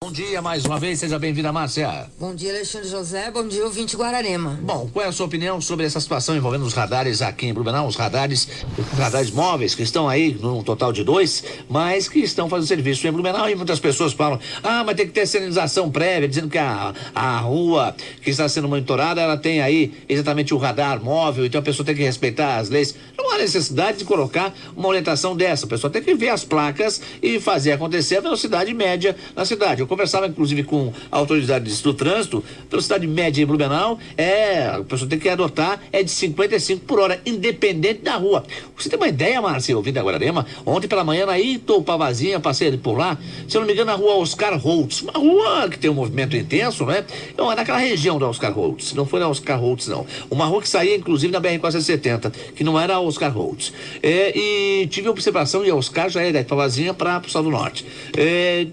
Bom dia mais uma vez, seja bem-vinda, Márcia. Bom dia, Alexandre José, bom dia, ouvinte Guararema. Bom, qual é a sua opinião sobre essa situação envolvendo os radares aqui em Blumenau, os radares móveis que estão aí num total de 2, mas que estão fazendo serviço em Blumenau e muitas pessoas falam, mas tem que ter sinalização prévia, dizendo que a rua que está sendo monitorada, ela tem aí exatamente o radar móvel, então a pessoa tem que respeitar as leis. Não há necessidade de colocar uma orientação dessa, a pessoa tem que ver as placas e fazer acontecer a velocidade média na cidade. Eu conversava inclusive com autoridades do trânsito, velocidade média em Blumenau a pessoa tem que adotar de 55 por hora, independente da rua. Você tem uma ideia, Márcia, ouvindo a Guararema? Ontem pela manhã, aí, Topavazinha, passei ali por lá, se eu não me engano, na rua Oscar Holtz, uma rua que tem um movimento intenso, né? Então, é naquela região da Oscar Holtz, não foi na Oscar Holtz, não. Uma rua que saía, inclusive, na BR-470, que não era a Oscar Holtz. E tive observação, e a Oscar já é da Topavazinha para o Estado do Norte.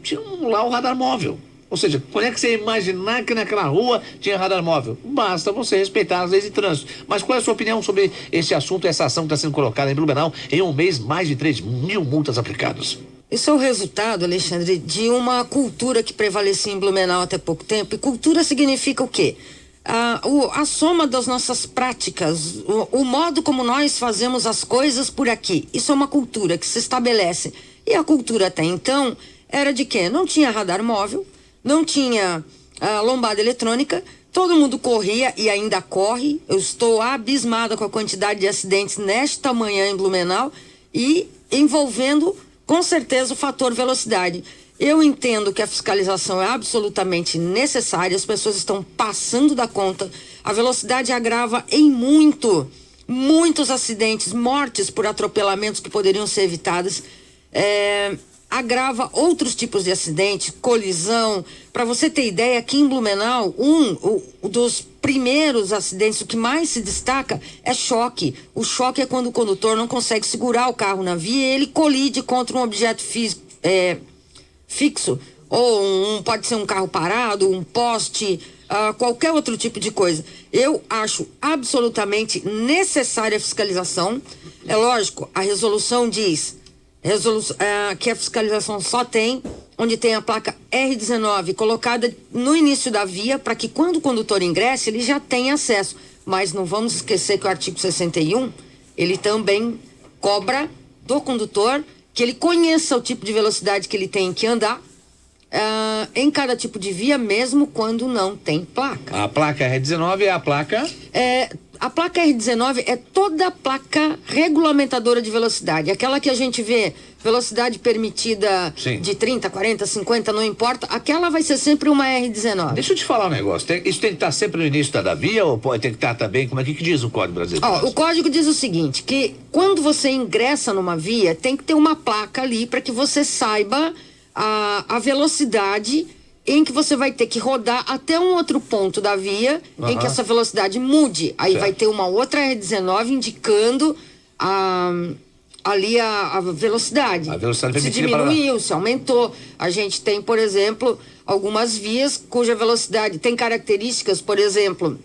Tinha lá o radar móvel. Ou seja, quando é que você imaginar que naquela rua tinha radar móvel? Basta você respeitar as leis de trânsito. Mas qual é a sua opinião sobre esse assunto, essa ação que está sendo colocada em Blumenau? Em um mês, mais de 3.000 multas aplicadas. Isso é o resultado, Alexandre, de uma cultura que prevalecia em Blumenau até pouco tempo. E cultura significa o quê? A soma das nossas práticas, o modo como nós fazemos as coisas por aqui. Isso é uma cultura que se estabelece. E a cultura até então era de quê? Não tinha radar móvel, não tinha lombada eletrônica, todo mundo corria e ainda corre. Eu estou abismada com a quantidade de acidentes nesta manhã em Blumenau e envolvendo com certeza o fator velocidade. Eu entendo que a fiscalização é absolutamente necessária, as pessoas estão passando da conta, a velocidade agrava em muitos acidentes, mortes por atropelamentos que poderiam ser evitadas, agrava outros tipos de acidente, colisão. Para você ter ideia, aqui em Blumenau, um dos primeiros acidentes, o que mais se destaca é choque. O choque é quando o condutor não consegue segurar o carro na via e ele colide contra um objeto fixo, ou pode ser um carro parado, um poste, qualquer outro tipo de coisa. Eu acho absolutamente necessária a fiscalização. É lógico, a resolução diz que a fiscalização só tem onde tem a placa R19 colocada no início da via, para que quando o condutor ingresse ele já tenha acesso. Mas não vamos esquecer que o artigo 61 ele também cobra do condutor que ele conheça o tipo de velocidade que ele tem que andar em cada tipo de via, mesmo quando não tem placa. A placa R19 é a placa? A placa R19 é toda a placa regulamentadora de velocidade. Aquela que a gente vê, velocidade permitida. Sim. De 30, 40, 50, não importa. Aquela vai ser sempre uma R19. Deixa eu te falar um negócio. Isso tem que estar sempre no início da via ou tem que estar também? Como é que diz o Código Brasileiro? O código diz o seguinte, que quando você ingressa numa via, tem que ter uma placa ali para que você saiba a velocidade em que você vai ter que rodar até um outro ponto da via em que essa velocidade mude. Aí vai ter uma outra R19 indicando ali a velocidade. A velocidade se permitida diminuiu, se aumentou. A gente tem, por exemplo, algumas vias cuja velocidade tem características, por exemplo,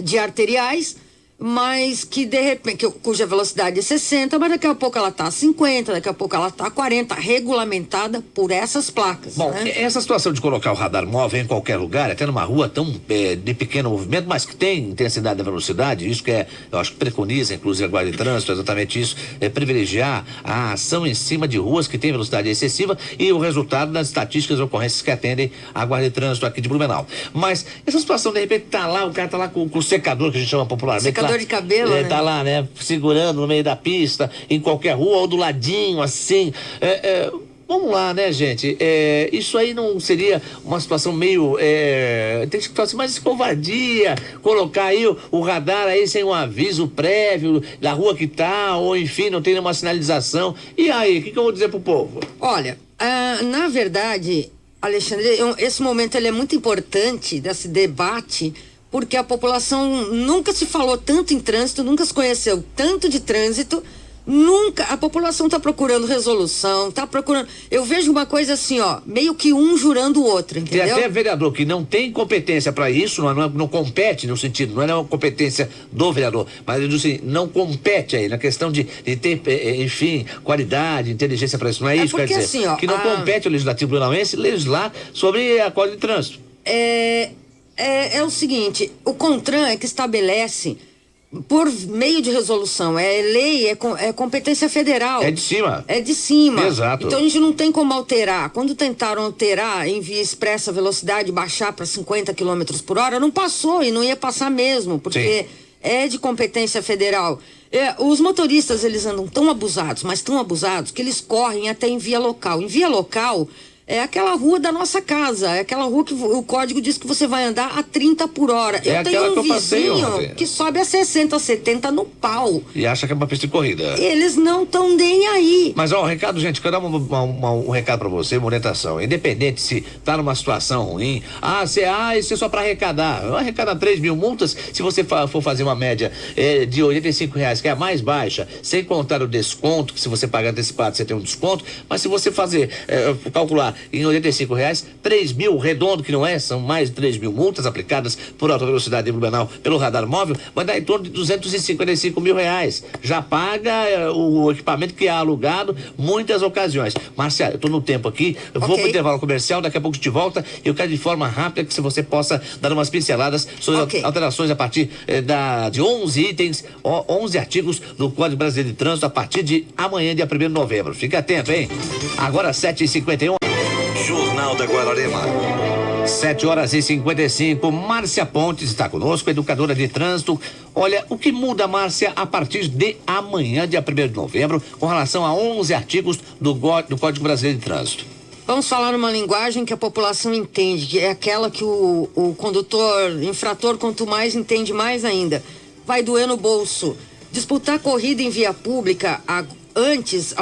de arteriais, mas que de repente, cuja velocidade é 60, mas daqui a pouco ela tá a 50, daqui a pouco ela tá a 40, regulamentada por essas placas. Bom, né? Essa situação de colocar o radar móvel em qualquer lugar, até numa rua tão de pequeno movimento, mas que tem intensidade da velocidade, isso que eu acho que preconiza, inclusive a Guarda de Trânsito, exatamente isso, privilegiar a ação em cima de ruas que têm velocidade excessiva e o resultado das estatísticas de ocorrências que atendem a Guarda de Trânsito aqui de Blumenau. Mas essa situação, de repente, o cara tá lá com o secador, que a gente chama popularmente, de cabelo, né? Tá lá, né? Segurando no meio da pista, em qualquer rua ou do ladinho, assim. Vamos lá, né, gente? Isso aí não seria uma situação meio. Tem que falar assim, mas covardia, colocar aí o radar aí sem um aviso prévio da rua que tá, ou enfim, não tem nenhuma sinalização. E aí, o que eu vou dizer pro povo? Olha, na verdade, Alexandre, esse momento ele é muito importante desse debate, porque a população nunca se falou tanto em trânsito, nunca se conheceu tanto de trânsito Nunca, a população está procurando resolução, está procurando. Eu vejo uma coisa assim, ó, meio que um jurando o outro, entendeu? Tem até vereador que não tem competência para isso, não compete no sentido, não é uma competência do vereador, mas eu digo assim, não compete aí na questão de ter, enfim, qualidade, inteligência para isso. Não é isso, quer dizer, assim, ó, que não compete ao Legislativo Brunauense legislar sobre a Código de Trânsito. É o seguinte, o CONTRAN é que estabelece por meio de resolução, é lei, é competência federal. É de cima. É de cima. Exato. Então a gente não tem como alterar. Quando tentaram alterar em via expressa a velocidade, baixar para 50 km por hora, não passou e não ia passar mesmo, porque Sim. é de competência federal. Os motoristas, eles andam tão abusados, mas tão abusados, que eles correm até em via local. Em via local é aquela rua da nossa casa, é aquela rua que o código diz que você vai andar a 30 por hora. Eu tenho um vizinho que sobe a 60, 70 no pau. E acha que é uma pista de corrida. Eles não estão nem aí. Mas, ó, um recado, gente, quero dar um recado pra você, uma orientação. Independente se tá numa situação ruim, isso é só pra arrecadar. Arrecada 3 mil multas, se você for fazer uma média de R$85, que é a mais baixa, sem contar o desconto, que se você pagar antecipado, você tem um desconto, mas se você fazer, calcular em R$85, 3 mil redondo, que não é, são mais de 3 mil multas aplicadas por alta velocidade em Blumenau pelo radar móvel, vai dar em torno de R$255 mil. Já paga o equipamento que é alugado muitas ocasiões. Márcia, eu tô no tempo aqui, eu vou pro intervalo comercial, daqui a pouco a gente volta, eu quero de forma rápida que se você possa dar umas pinceladas sobre alterações a partir de 11 itens, 11 artigos do Código Brasileiro de Trânsito a partir de amanhã, dia 1º de novembro. Fica atento, hein? Agora 7h51. Jornal da Guararema. 7h55. Márcia Pontes está conosco, educadora de trânsito. Olha, o que muda, Márcia, a partir de amanhã, dia 1º de novembro, com relação a 11 artigos do Código Brasileiro de Trânsito? Vamos falar numa linguagem que a população entende, que é aquela que o condutor, infrator, quanto mais entende, mais ainda. Vai doer no bolso. Disputar corrida em via pública, antes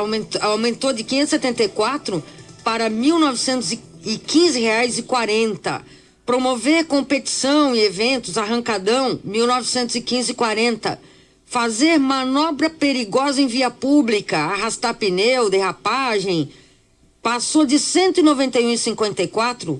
aumentou de 574 para R$ 1.915,40. Promover competição e eventos, arrancadão, R$ 1.915,40. Fazer manobra perigosa em via pública, arrastar pneu, derrapagem, passou de R$ 191,54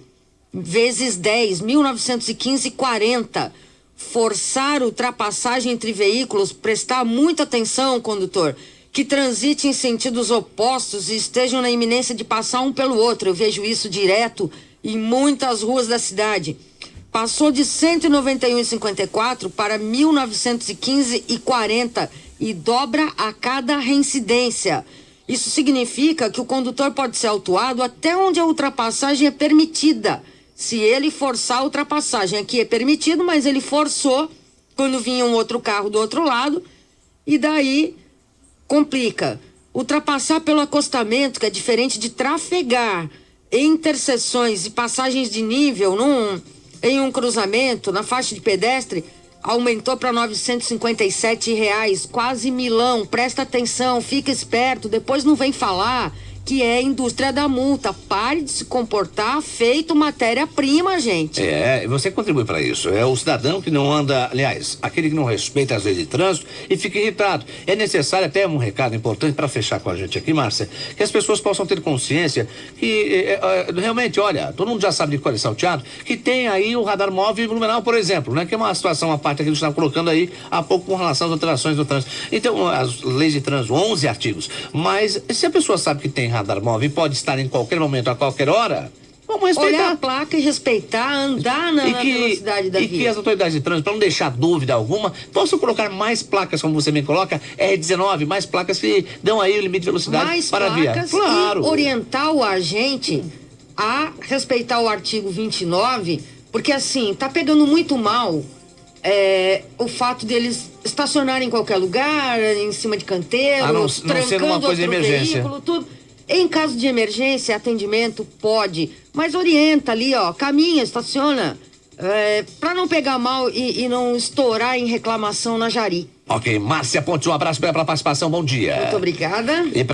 vezes 10, R$ 1.915,40. Forçar ultrapassagem entre veículos, prestar muita atenção, condutor, que transite em sentidos opostos e estejam na iminência de passar um pelo outro. Eu vejo isso direto em muitas ruas da cidade. Passou de R$ 191,54 para R$ 1.915,40 e dobra a cada reincidência. Isso significa que o condutor pode ser autuado até onde a ultrapassagem é permitida. Se ele forçar a ultrapassagem, aqui é permitido, mas ele forçou quando vinha um outro carro do outro lado, e daí complica. Ultrapassar pelo acostamento, que é diferente de trafegar em interseções e passagens de nível em um cruzamento, na faixa de pedestre, aumentou para R$ 957, quase milão. Presta atenção, fica esperto, depois não vem falar que é a indústria da multa. Pare de se comportar feito matéria-prima, gente. Você contribui para isso. É o cidadão que não anda, aliás, aquele que não respeita as leis de trânsito e fica irritado. É necessário, até um recado importante para fechar com a gente aqui, Márcia, que as pessoas possam ter consciência que realmente, olha, todo mundo já sabe de cor e salteado, que tem aí o radar móvel em Blumenau, por exemplo, né? Que é uma situação, uma parte que a gente está colocando aí há pouco com relação às alterações do trânsito. Então, as leis de trânsito, 11 artigos. Mas se a pessoa sabe que tem radar móvel e pode estar em qualquer momento, a qualquer hora, vamos respeitar. Olhar a placa e respeitar, andar na velocidade da via. E que as autoridades de trânsito, para não deixar dúvida alguma, possam colocar mais placas, como você bem coloca, R19, mais placas que dão aí o limite de velocidade mais para a via. Claro. E orientar o agente a respeitar o artigo 29, porque assim, tá pegando muito mal o fato deles estacionarem em qualquer lugar, em cima de canteiros, trancando uma coisa de emergência. Veículo, tudo. Em caso de emergência, atendimento pode, mas orienta ali, ó, caminha, estaciona, para não pegar mal e não estourar em reclamação na Jari. Ok, Márcia Pontes, um abraço pela participação, bom dia. Muito obrigada. E